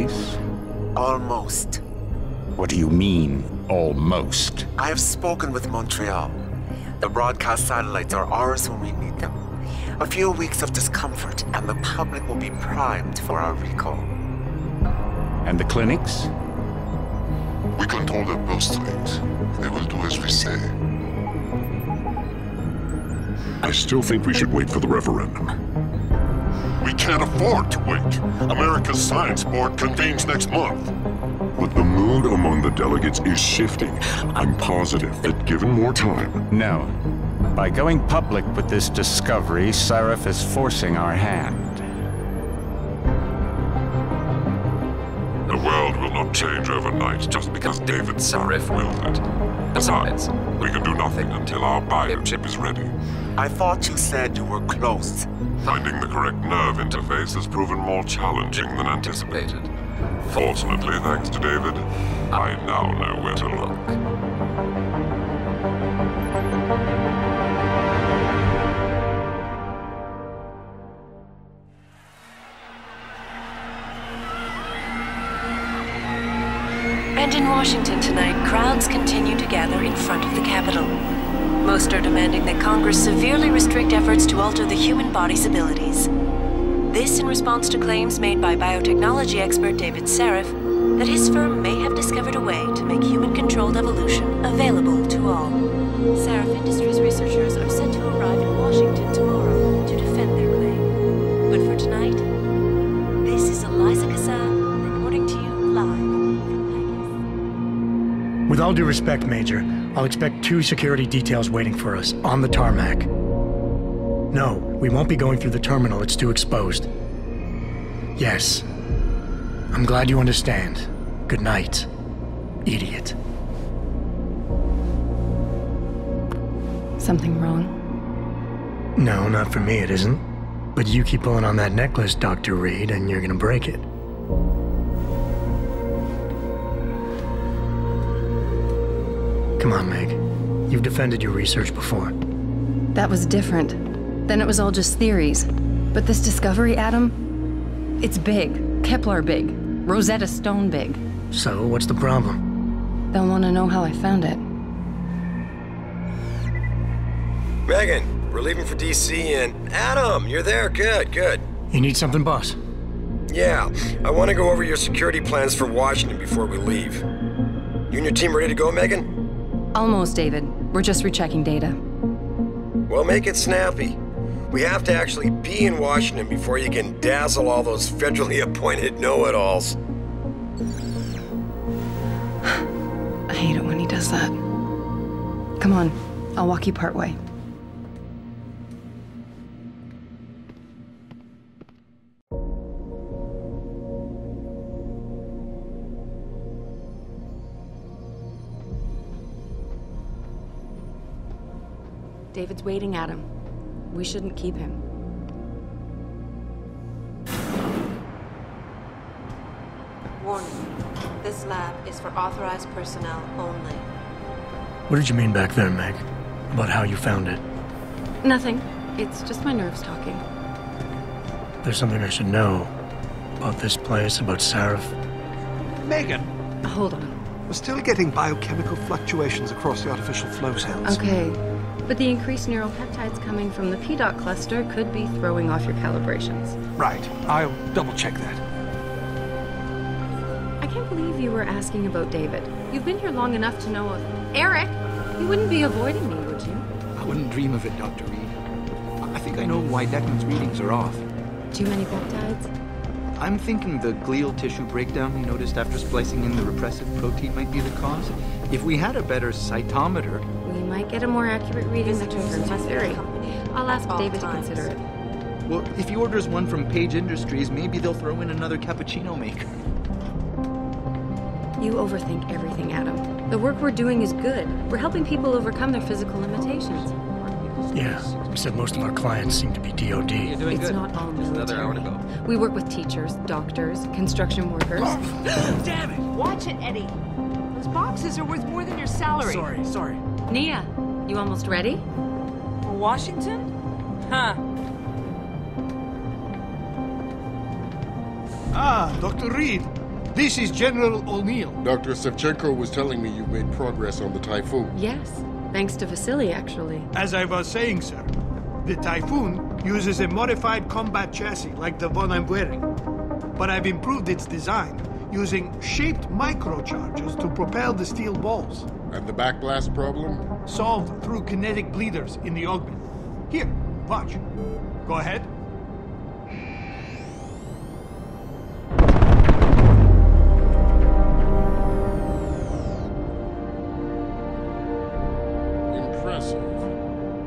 place? Almost. What do you mean, almost? I have spoken with Montreal. The broadcast satellites are ours when we need them. A few weeks of discomfort, and the public will be primed for our recall. And the clinics? We control their purse strings. They will do as we say. I still think we should wait for the referendum. We can't afford to wait. America's Science Board convenes next month. But the mood among the delegates is shifting. I'm positive that given more time... No. By going public with this discovery, Sarif is forcing our hand. The world will not change overnight just because David Sarif willed it. Besides, we can do nothing until our biochip is ready. I thought you said you were close. Finding the correct nerve interface has proven more challenging than anticipated. Fortunately, thanks to David, I now know where to look. And in Washington tonight, crowds continue to gather in front of the Capitol. Most are demanding that Congress severely restrict efforts to alter the human body's abilities. This in response to claims made by biotechnology expert David Sarif that his firm may have discovered a way to make human-controlled evolution available to all. Sarif Industries researchers are set to arrive in Washington tomorrow to defend their claim. But for tonight, this is Eliza Kassan reporting to you live from Vegas. With all due respect, Major, I'll expect 2 security details waiting for us on the tarmac. No, we won't be going through the terminal. It's too exposed. Yes. I'm glad you understand. Good night, idiot. Something wrong? No, not for me, it isn't. But you keep pulling on that necklace, Dr. Reed, and you're gonna break it. Come on, Meg. You've defended your research before. That was different. Then it was all just theories. But this discovery, Adam, it's big. Kepler big. Rosetta Stone big. So, what's the problem? They'll want to know how I found it. Megan, we're leaving for DC and... Adam, you're there. Good, good. You need something, boss? Yeah, I want to go over your security plans for Washington before we leave. You and your team ready to go, Megan? Almost, David. We're just rechecking data. Well, make it snappy. We have to actually be in Washington before you can dazzle all those federally appointed know-it-alls. I hate it when he does that. Come on, I'll walk you part way. David's waiting, Adam. We shouldn't keep him. Warning. This lab is for authorized personnel only. What did you mean back there, Meg? About how you found it? Nothing. It's just my nerves talking. There's something I should know. About this place, about Sarif. Megan! Hold on. We're still getting biochemical fluctuations across the artificial flow cells. Okay. But the increased neuropeptides coming from the PDOT cluster could be throwing off your calibrations. Right. I'll double-check that. I can't believe you were asking about David. You've been here long enough to know of... Eric! You wouldn't be avoiding me, would you? I wouldn't dream of it, Dr. Reed. I think I know why Declan's readings are off. Too many peptides? I'm thinking the glial tissue breakdown we noticed after splicing in the repressive protein might be the cause. If we had a better cytometer... We might get a more accurate reading that confirms my theory. I'll ask David to consider it. Well, if he orders one from Page Industries, maybe they'll throw in another cappuccino maker. You overthink everything, Adam. The work we're doing is good. We're helping people overcome their physical limitations. Yeah, except most of our clients seem to be DOD. It's not all military. We work with teachers, doctors, construction workers. Damn it! Watch it, Eddie. Those boxes are worth more than your salary. Sorry. Nia, you almost ready? For Washington? Huh. Ah, Dr. Reed. This is General O'Neill. Dr. Sevchenko was telling me you've made progress on the Typhoon. Yes, thanks to Vasily, actually. As I was saying, sir, the Typhoon uses a modified combat chassis like the one I'm wearing. But I've improved its design using shaped microcharges to propel the steel balls. And the backblast problem? Solved through kinetic bleeders in the augment. Here, watch. Go ahead. Impressive.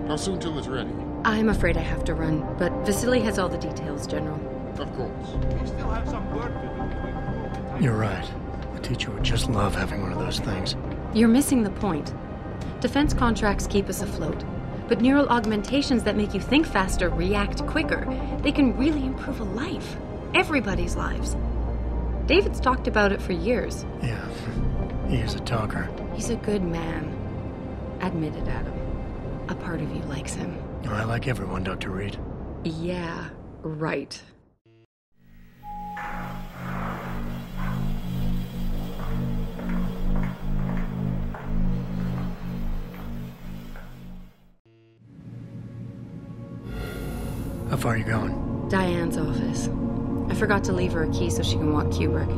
How soon till it's ready? I'm afraid I have to run, but Vasily has all the details, General. Of course. We still have some work to do to improve the Typhoon. You're right. The teacher would just love having one of those things. You're missing the point. Defense contracts keep us afloat, but neural augmentations that make you think faster, react quicker, they can really improve a life. Everybody's lives. David's talked about it for years. Yeah, he is a talker. He's a good man. Admit it, Adam. A part of you likes him. I like everyone, Dr. Reed. Yeah, right. How far are you going? Diane's office. I forgot to leave her a key so she can walk Kubrick.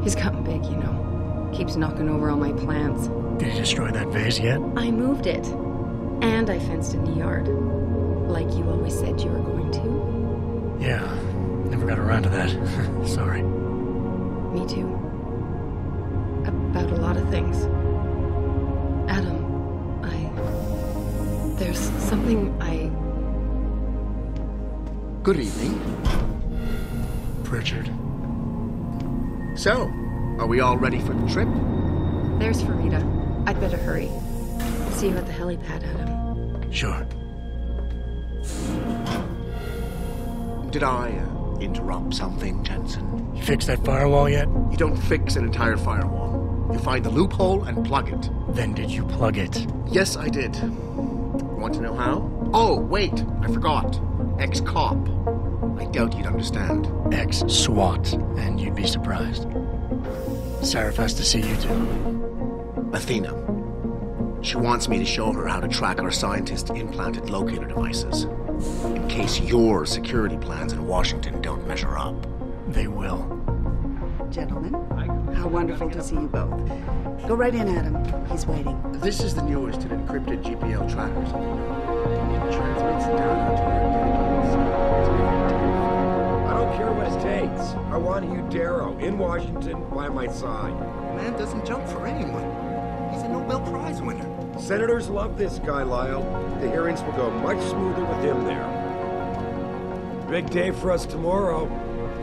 He's gotten big, you know. Keeps knocking over all my plants. Did you destroy that vase yet? I moved it. And I fenced in the yard. Like you always said you were going to. Yeah, never got around to that. Sorry. Me too. About a lot of things. Adam, there's something Good evening. Pritchard. So, are we all ready for the trip? There's Farida. I'd better hurry. See you at the helipad, Adam. Sure. Did I interrupt something, Jensen? You fixed that firewall yet? You don't fix an entire firewall. You find the loophole and plug it. Then did you plug it? Yes, I did. Want to know how? Oh, wait, I forgot. Ex-cop. I doubt you'd understand. Ex-SWAT, and you'd be surprised. Sarif has to see you too. Athena. She wants me to show her how to track our scientist-implanted locator devices. In case your security plans in Washington don't measure up. They will. Gentlemen, how wonderful to see you both. Go right in, Adam. He's waiting. This is the newest and encrypted GPL trackers. It transmits data to our dedicated science. I don't care what it takes. I want you, Darrow, in Washington, by my side. Man doesn't jump for anyone. He's a Nobel Prize winner. Senators love this guy, Lyle. The hearings will go much smoother with him there. Big day for us tomorrow.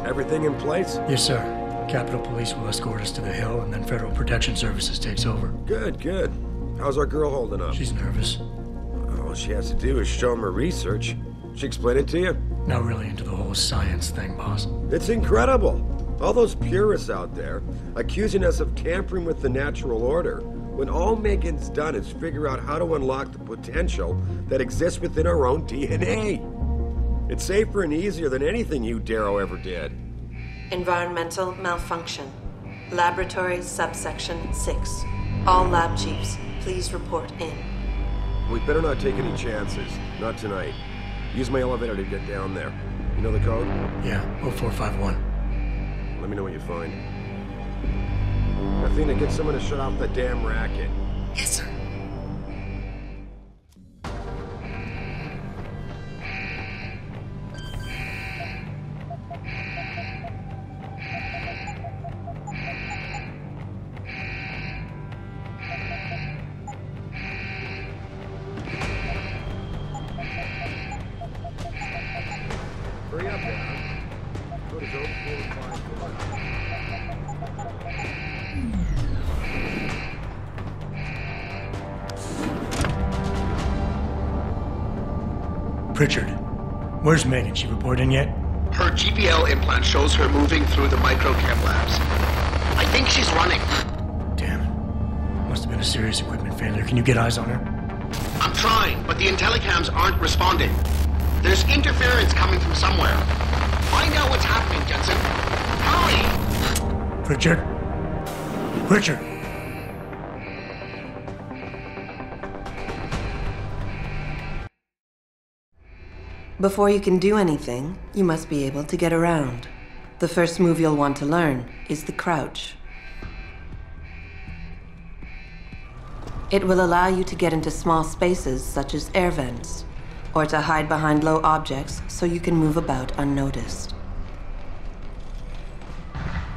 Everything in place? Yes, sir. Capitol Police will escort us to the Hill, and then Federal Protection Services takes over. Good, good. How's our girl holding up? She's nervous. All she has to do is show him her research. She explain it to you? Not really into the whole science thing, boss. It's incredible. All those purists out there accusing us of tampering with the natural order, when all Megan's done is figure out how to unlock the potential that exists within our own DNA. It's safer and easier than anything you, Darrow, ever did. Environmental malfunction. Laboratory subsection 6. All lab chiefs, please report in. We better not take any chances. Not tonight. Use my elevator to get down there. You know the code? Yeah, 0451. Let me know what you find. Athena, get someone to shut off the damn racket. Yes, sir. Hurry up, man. Code is 0451. Pritchard, where's Megan? She report in yet? Her GPL implant shows her moving through the microchem labs. I think she's running. Damn it. Must have been a serious equipment failure. Can you get eyes on her? I'm trying, but the intellicams aren't responding. There's interference coming from somewhere. Find out what's happening, Jensen. Hurry! Richard? Richard! Before you can do anything, you must be able to get around. The first move you'll want to learn is the crouch. It will allow you to get into small spaces such as air vents, or to hide behind low objects so you can move about unnoticed.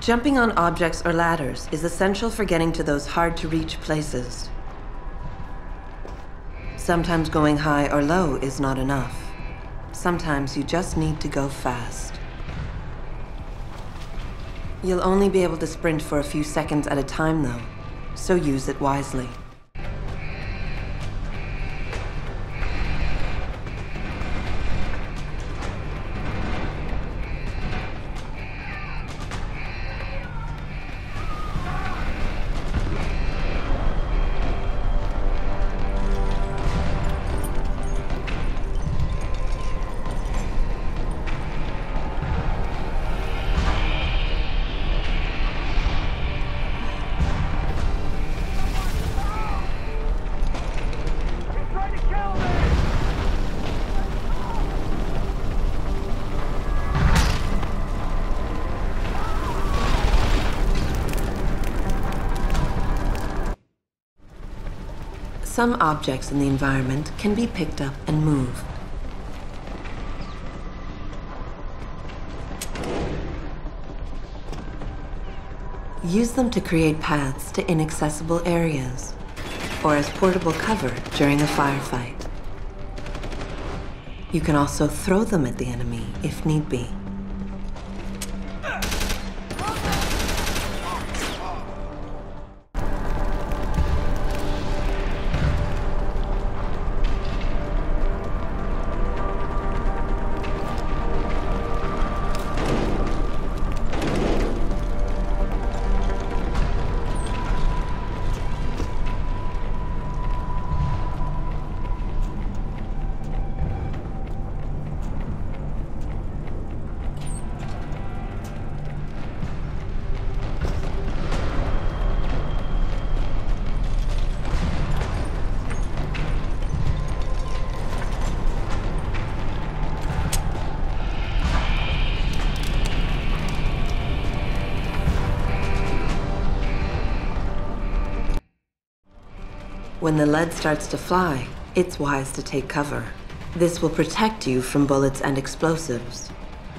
Jumping on objects or ladders is essential for getting to those hard-to-reach places. Sometimes going high or low is not enough. Sometimes you just need to go fast. You'll only be able to sprint for a few seconds at a time, though, so use it wisely. Some objects in the environment can be picked up and moved. Use them to create paths to inaccessible areas, or as portable cover during a firefight. You can also throw them at the enemy if need be. When the lead starts to fly, it's wise to take cover. This will protect you from bullets and explosives.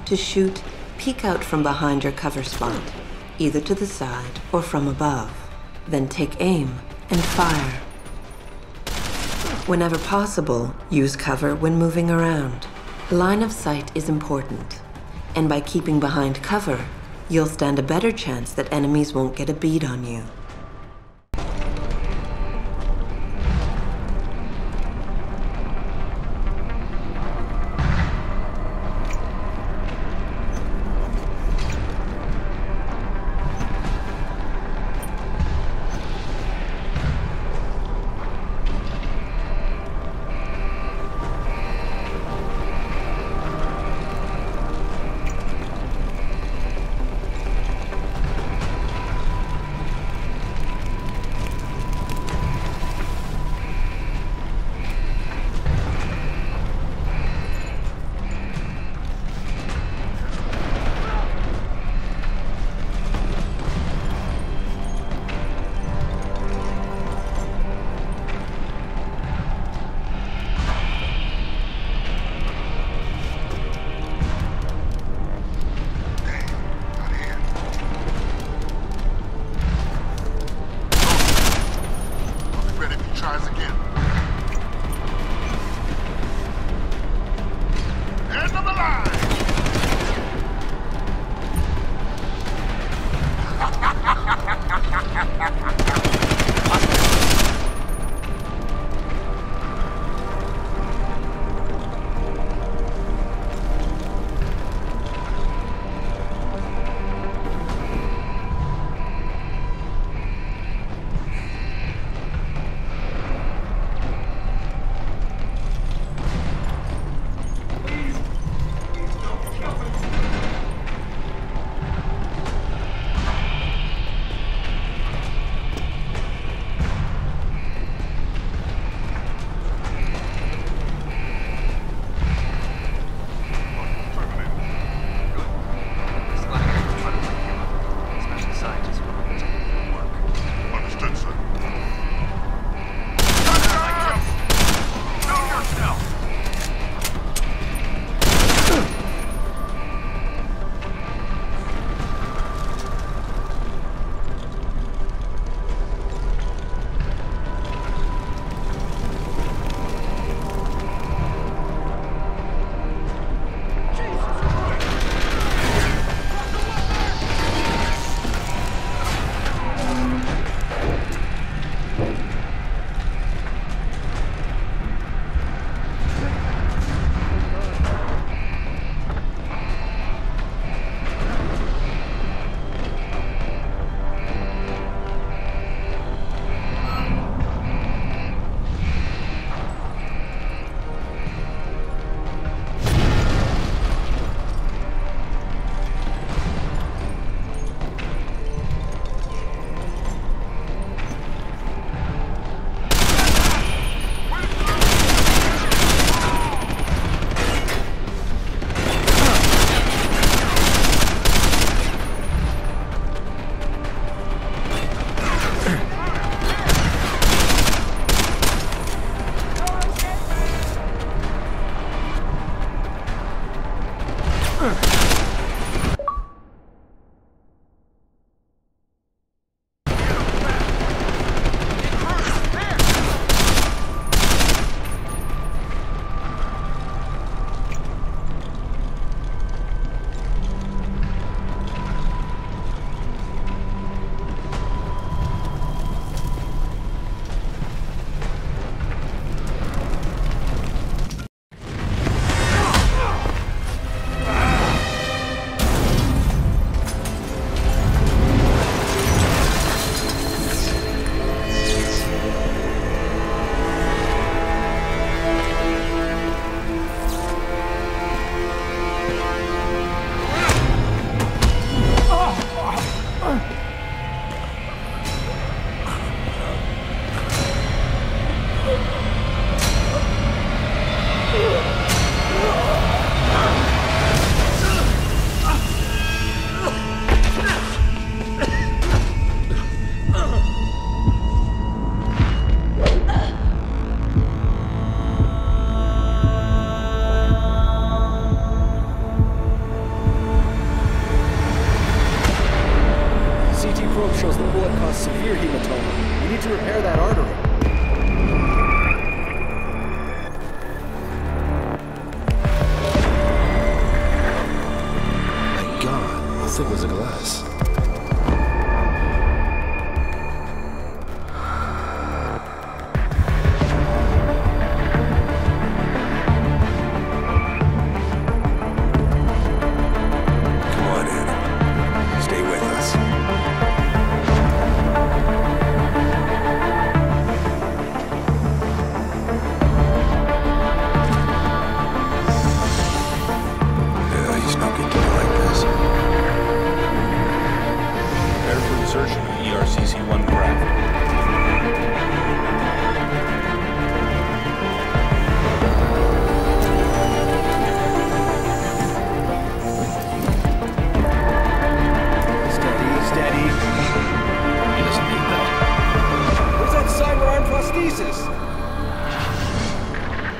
To shoot, peek out from behind your cover spot, either to the side or from above. Then take aim and fire. Whenever possible, use cover when moving around. Line of sight is important, and by keeping behind cover, you'll stand a better chance that enemies won't get a bead on you. probe shows the bullet caused severe hematoma. We need to repair that artery. My God, how thick was the glass?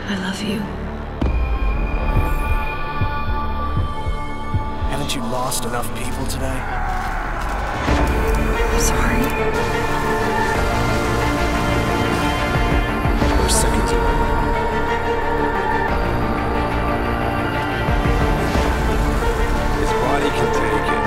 I love you. Haven't you lost enough people today? I'm sorry. We're seconds away. His body can take it.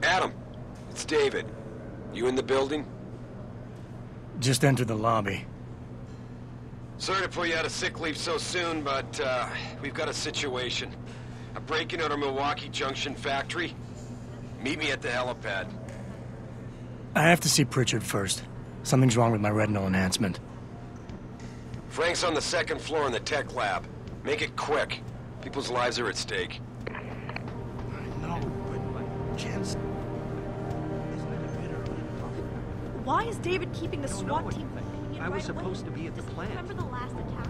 Adam, it's David. You in the building? Just entered the lobby. Sorry to pull you out of sick leave so soon, but we've got a situation. A break-in at our Milwaukee Junction factory. Meet me at the helipad. I have to see Pritchard first. Something's wrong with my retinal enhancement. Frank's on the second floor in the tech lab. Make it quick. People's lives are at stake. No, but Chance... Why is David keeping the SWAT team? I was supposed to be at the plant. Remember the last attack?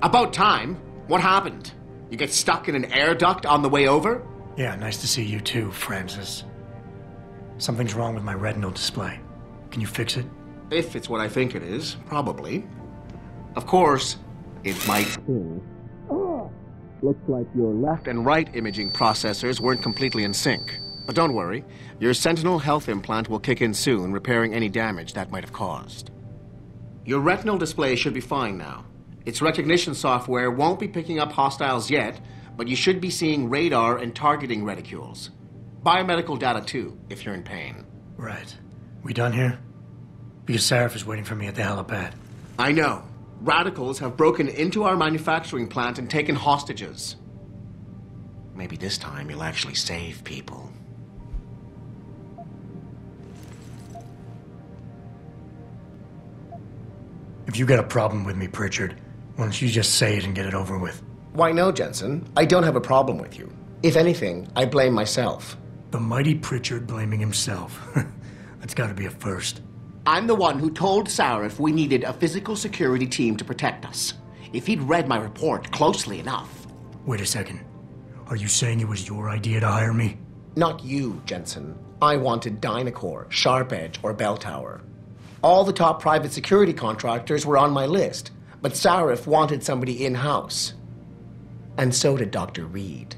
About time. What happened? You get stuck in an air duct on the way over? Yeah, nice to see you too, Francis. Something's wrong with my retinal display. Can you fix it? If it's what I think it is, probably. Of course, it might still. Looks like your left and right imaging processors weren't completely in sync. But don't worry, your Sentinel health implant will kick in soon, repairing any damage that might have caused. Your retinal display should be fine now. Its recognition software won't be picking up hostiles yet, but you should be seeing radar and targeting reticules. Biomedical data too, if you're in pain. Right. We done here? Because Sarif is waiting for me at the helipad. I know. Radicals have broken into our manufacturing plant and taken hostages. Maybe this time you'll actually save people. If you got a problem with me, Pritchard, why don't you just say it and get it over with? Why no, Jensen. I don't have a problem with you. If anything, I blame myself. The mighty Pritchard blaming himself. That's gotta be a first. I'm the one who told Sarif we needed a physical security team to protect us. If he'd read my report closely enough... Wait a second. Are you saying it was your idea to hire me? Not you, Jensen. I wanted Dynacore, Sharp Edge, or Bell Tower. All the top private security contractors were on my list, but Sarif wanted somebody in-house. And so did Dr. Reed.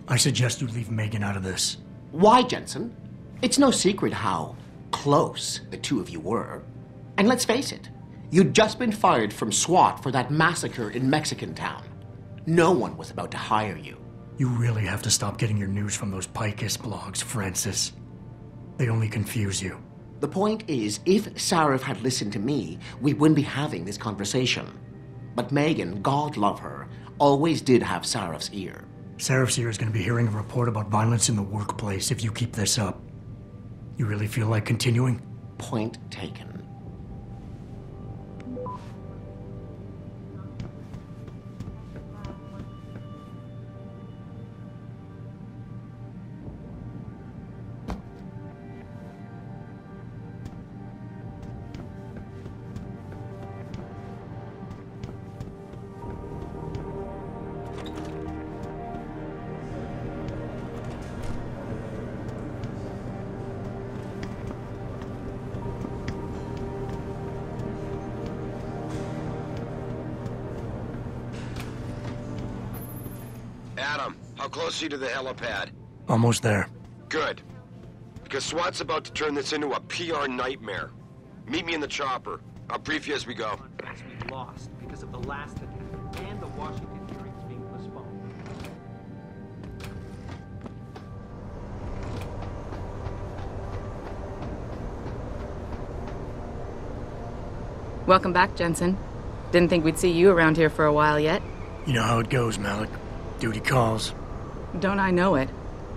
I suggest you leave Megan out of this. Why, Jensen? It's no secret how close the two of you were. And let's face it, you'd just been fired from SWAT for that massacre in Mexican Town. No one was about to hire you. You really have to stop getting your news from those Picus blogs, Francis. They only confuse you. The point is, if Sarif had listened to me, we wouldn't be having this conversation. But Megan, God love her, always did have Sarif's ear. Sarif's ear is going to be hearing a report about violence in the workplace if you keep this up. You really feel like continuing? Point taken. Adam, how close are you to the helipad? Almost there. Good. Because SWAT's about to turn this into a PR nightmare. Meet me in the chopper. I'll brief you as we go. We lost because of the last attack and the Washington hearings being postponed. Welcome back, Jensen. Didn't think we'd see you around here for a while yet. You know how it goes, Malik. Duty calls. Don't I know it?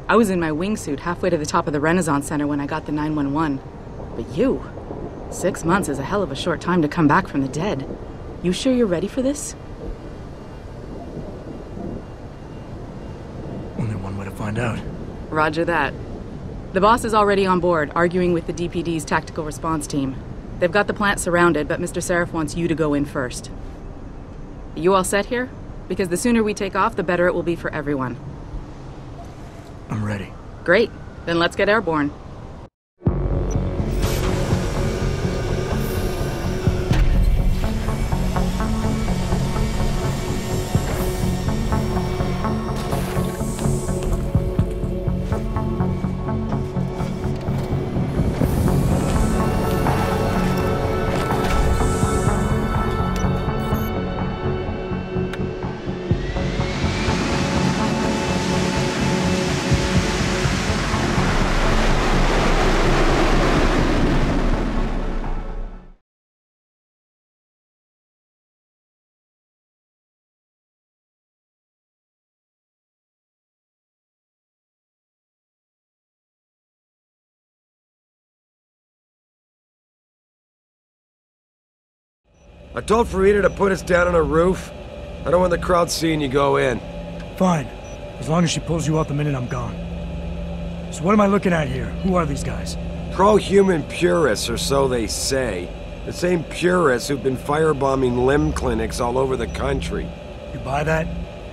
I was in my wingsuit halfway to the top of the Renaissance Center when I got the 911. But you... 6 months is a hell of a short time to come back from the dead. You sure you're ready for this? Only one way to find out. Roger that. The boss is already on board, arguing with the DPD's tactical response team. They've got the plant surrounded, but Mr. Sarif wants you to go in first. Are you all set here? Because the sooner we take off, the better it will be for everyone. I'm ready. Great. Then let's get airborne. I told Farida to put us down on a roof. I don't want the crowd seeing you go in. Fine. As long as she pulls you out the minute I'm gone. So what am I looking at here? Who are these guys? Pro-human purists, or so they say. The same purists who've been firebombing limb clinics all over the country. You buy that?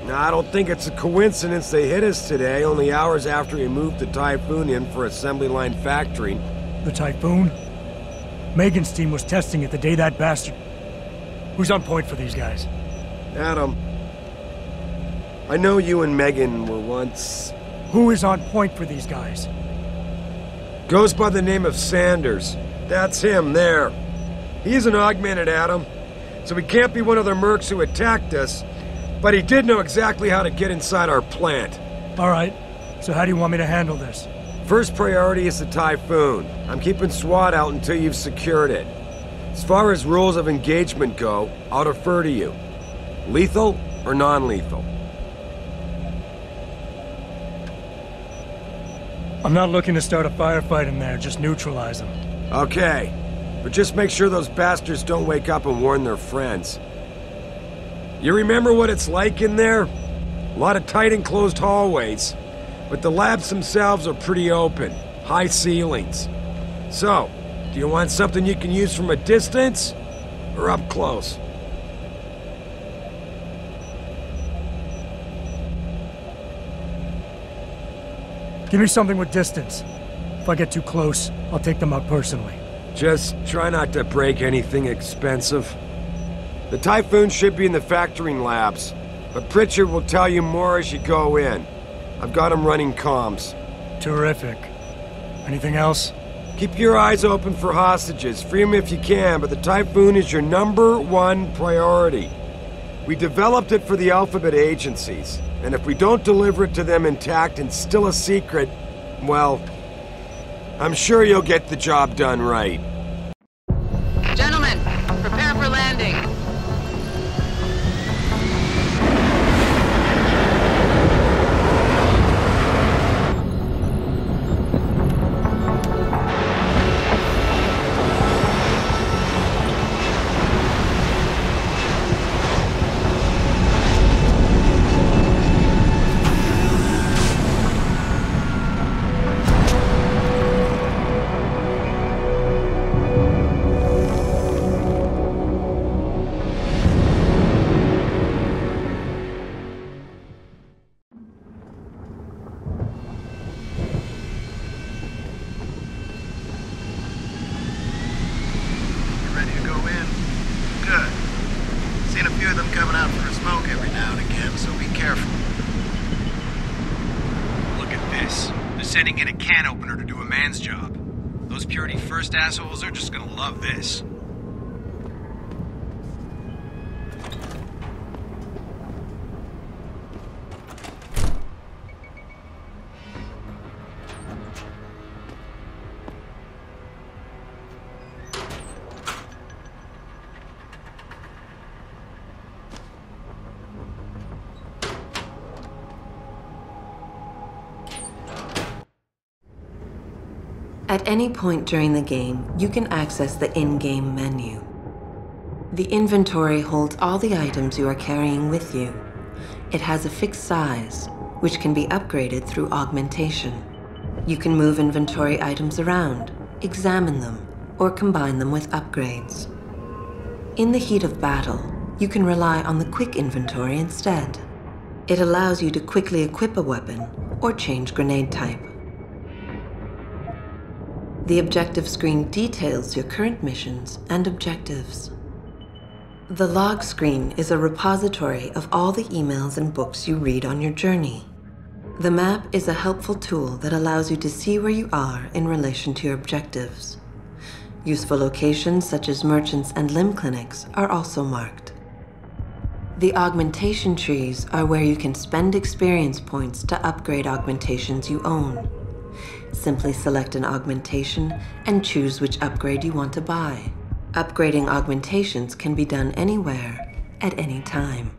Nah, I don't think it's a coincidence they hit us today, only hours after we moved the Typhoon in for assembly line factory. The Typhoon? Megan's team was testing it the day that bastard... Who's on point for these guys? Adam. I know you and Megan were once... Who is on point for these guys? Goes by the name of Sanders. That's him, there. He's an augmented Adam, so he can't be one of the mercs who attacked us, but he did know exactly how to get inside our plant. All right. So how do you want me to handle this? First priority is the Typhoon. I'm keeping SWAT out until you've secured it. As far as rules of engagement go, I'll defer to you. Lethal or non-lethal? I'm not looking to start a firefight in there, just neutralize them. Okay, but just make sure those bastards don't wake up and warn their friends. You remember what it's like in there? A lot of tight enclosed hallways, but the labs themselves are pretty open, high ceilings. So, do you want something you can use from a distance, or up close? Give me something with distance. If I get too close, I'll take them out personally. Just try not to break anything expensive. The Typhoon should be in the factoring labs, but Pritchard will tell you more as you go in. I've got him running comms. Terrific. Anything else? Keep your eyes open for hostages. Free them if you can, but the Typhoon is your #1 priority. We developed it for the Alphabet agencies, and if we don't deliver it to them intact and still a secret, well, I'm sure you'll get the job done right. Gentlemen, prepare for landing. Sending in a can opener to do a man's job. Those Purity First assholes are just gonna love this. At any point during the game, you can access the in-game menu. The inventory holds all the items you are carrying with you. It has a fixed size, which can be upgraded through augmentation. You can move inventory items around, examine them, or combine them with upgrades. In the heat of battle, you can rely on the quick inventory instead. It allows you to quickly equip a weapon or change grenade type. The objective screen details your current missions and objectives. The log screen is a repository of all the emails and books you read on your journey. The map is a helpful tool that allows you to see where you are in relation to your objectives. Useful locations such as merchants and limb clinics are also marked. The augmentation trees are where you can spend experience points to upgrade augmentations you own. Simply select an augmentation and choose which upgrade you want to buy. Upgrading augmentations can be done anywhere, at any time.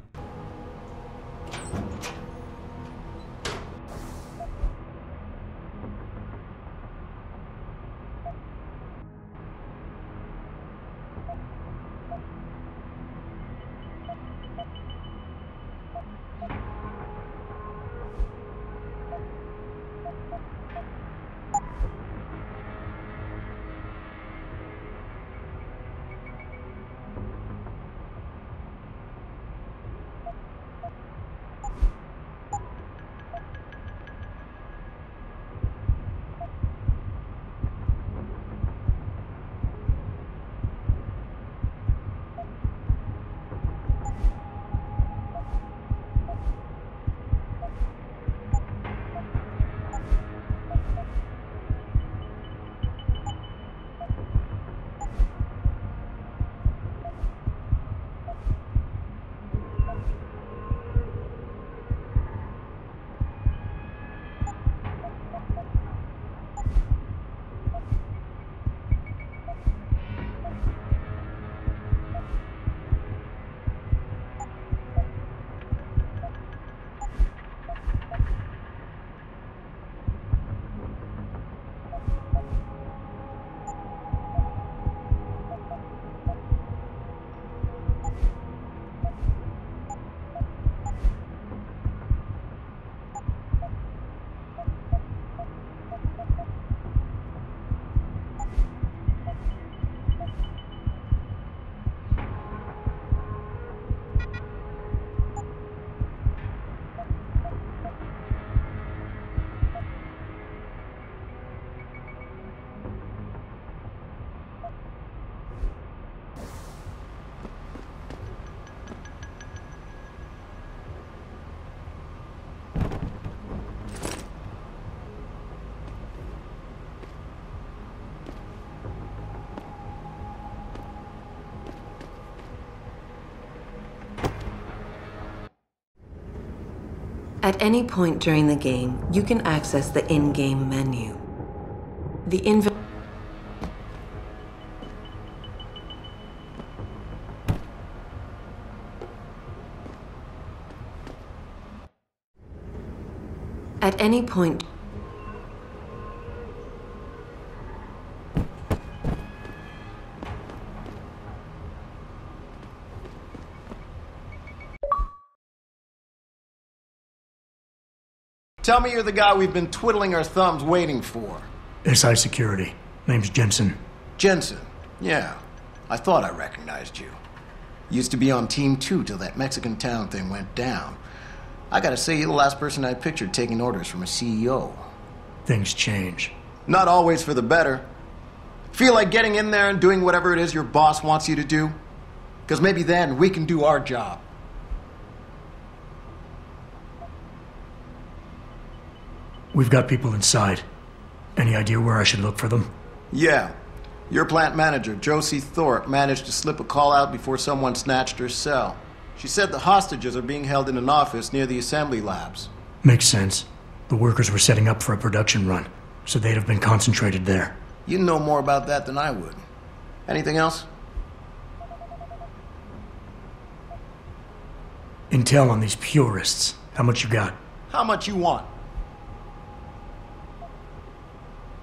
At any point during the game, you can access the in-game menu. The At any point... Tell me you're the guy we've been twiddling our thumbs waiting for. SI Security. Name's Jensen. Jensen? Yeah. I thought I recognized you. Used to be on Team 2 till that Mexican town thing went down. I gotta say, you're the last person I pictured taking orders from a CEO. Things change. Not always for the better. Feel like getting in there and doing whatever it is your boss wants you to do? Because maybe then we can do our job. We've got people inside. Any idea where I should look for them? Yeah. Your plant manager, Josie Thorpe, managed to slip a call out before someone snatched her cell. She said the hostages are being held in an office near the assembly labs. Makes sense. The workers were setting up for a production run, so they'd have been concentrated there. You know more about that than I would. Anything else? Intel on these purists. How much you got? How much you want?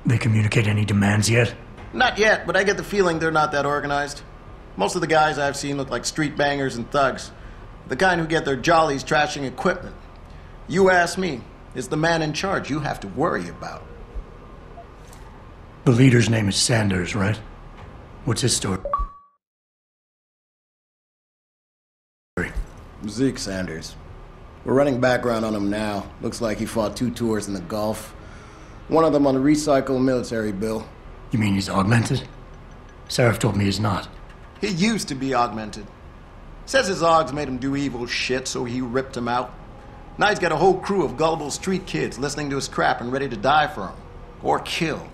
They communicate any demands yet? Not yet, but I get the feeling they're not that organized. Most of the guys I've seen look like street bangers and thugs. The kind who get their jollies trashing equipment. You ask me, it's the man in charge you have to worry about. The leader's name is Sanders, right? What's his story? Zeke Sanders. We're running background on him now. Looks like he fought 2 tours in the Gulf. One of them on a recycled military bill. You mean he's augmented? Sarif told me he's not. He used to be augmented. Says his augs made him do evil shit, so he ripped him out. Now he's got a whole crew of gullible street kids listening to his crap and ready to die for him. Or kill.